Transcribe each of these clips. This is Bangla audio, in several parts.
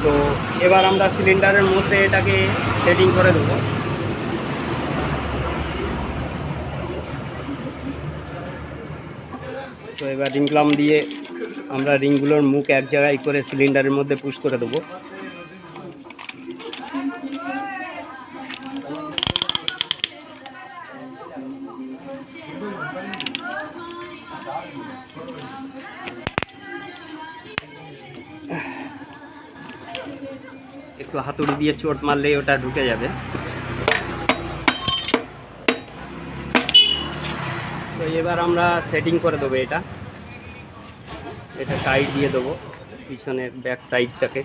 তো এবার আমরা সিলিন্ডারের মধ্যে এটাকে সেটিং করে দেবো। তো এবার রিং প্লাম দিয়ে আমরা রিংগুলোর মুখ এক জায়গায় করে সিলিন্ডারের মধ্যে পুশ করে দেবো। একটু হাতুড়ি দিয়ে চোট মারলেই ওটা ঢুকে যাবে। তো এবার আমরা সেটিং করে দেবো এটা টাইট দিয়ে দেবো পিছনের ব্যাক সাইডটাকে।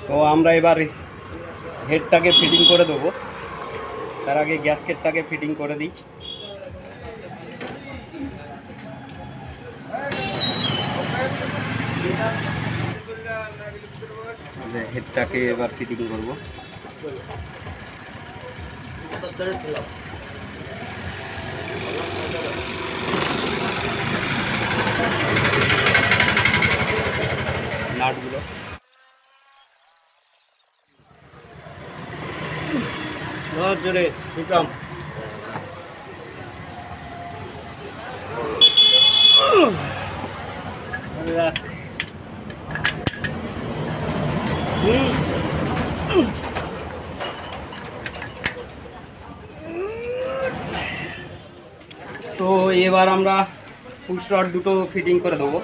তো আমরা এবার হেডটাকে ফিটিং করে দেবো, তার আগে গ্যাসকেটটাকে ফিটিং করে দিই। হেডটাকে এবার ফিটিং করব। নাটগুলো জোরে বিক্রম। তো এবার আমরা পুশ রড দুটো ফিটিং করে দেবো।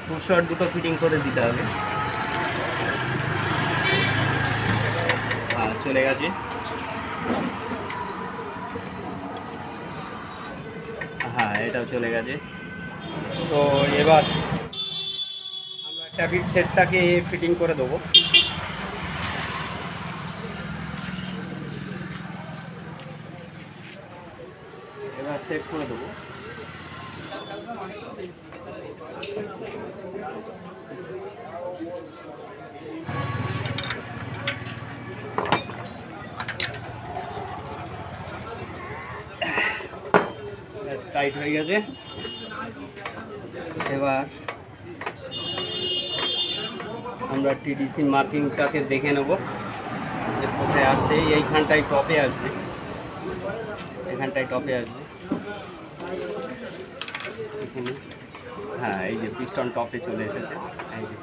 পুশ রড দুটো ফিটিং করে দিতে হবে। হ্যাঁ, চলে গেছে। হ্যাঁ, এটাও চলে গেছে। তো এবার আমরা ট্যাপিট সেটটাকে ফিটিং করে দেবো। এবার সেট করে দেবো। টাইট হয়ে গেছে। এবার আমরা টিডিসি মার্কিংটাকে দেখে নেব যে কোথায় আসছে। এইখানটায় টপে আসবে, এখানটায় টপে আসবে এখানে। হ্যাঁ, এই যে পিস্টন টপে চলে এসেছে। এই যে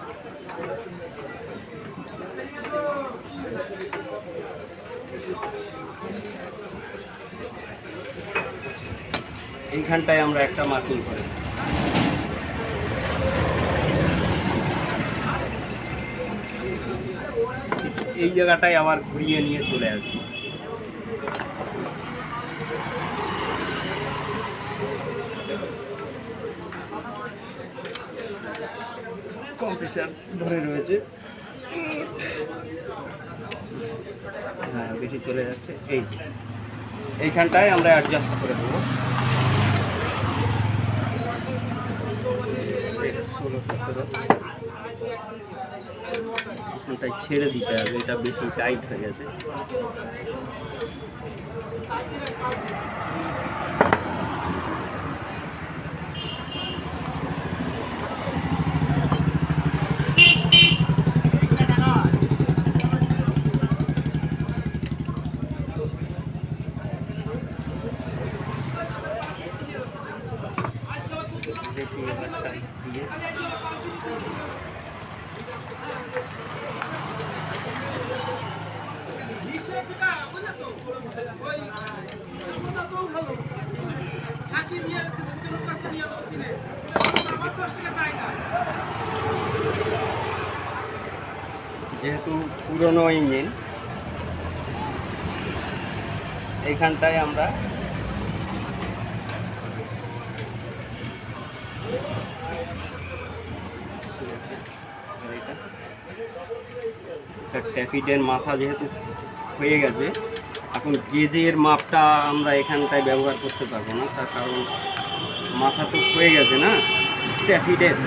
এইখানটায় আমরা একটা মার্কিং করে এই জায়গাটায় আবার ঘুরিয়ে নিয়ে চলে আসবে। কম্প্রেসার ধরে রয়েছে। হ্যাঁ, বেশি চলে যাচ্ছে। এইখানটায় আমরা অ্যাডজাস্ট করে দেবো। 16-17 এখানটায় ছেড়ে দিতে হবে, এটা বেশি টাইট হয়ে গেছে। দিয়ে যেহেতু পুরনো ইঞ্জিন, এইখানটায় আমরা ট্যাপিটের মাথা যেহেতু হয়ে গেছে, এখন গেজের মাপটা আমরা এখানটায় ব্যবহার করতে পারবো না, তার কারণ মাথা তো হয়ে গেছে না ট্যাপিটের।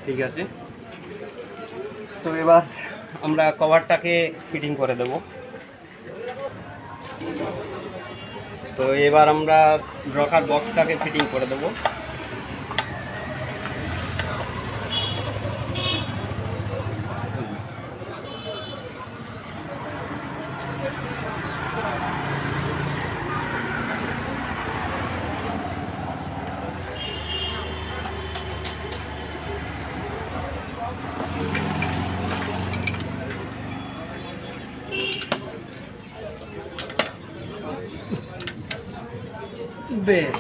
ঠিক আছে, তো এবার আমরা কভারটাকে ফিটিং করে দেব। তো এবার আমরা রকার বক্সটাকে ফিটিং করে দেব। বেশ,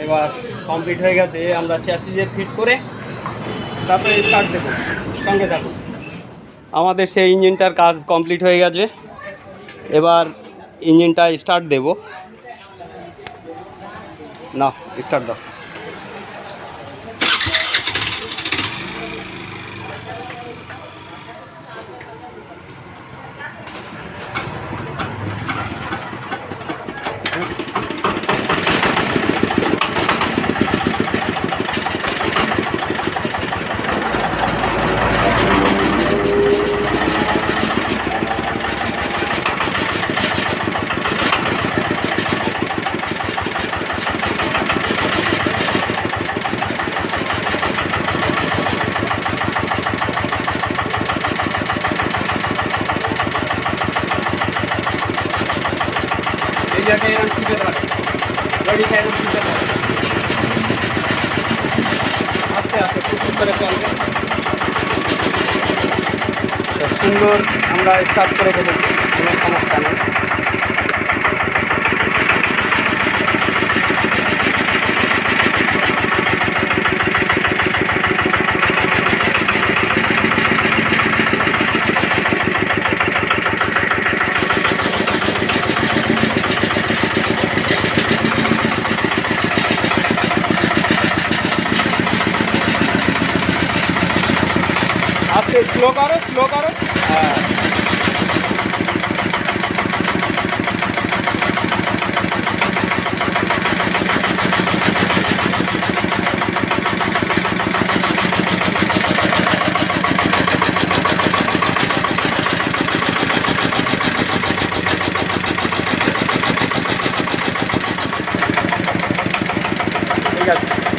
এবার কমপ্লিট হয়ে গেছে। আমরা চ্যাসিজে ফিট করে তারপরে স্টার্ট দেবো। সঙ্গে থাকুন। আমাদের সেই ইঞ্জিনটার কাজ কমপ্লিট হয়ে গেছে। এবার ইঞ্জিনটা স্টার্ট দেব। না, স্টার্ট দাও। আস্তে আস্তে খুব করে চলবে। সুন্দর আমরা স্টার্ট করে দেবো, কোনো সমস্যা নেই। আস্তে স্লো করো, স্লো করো। হ্যাঁ, ঠিক আছে।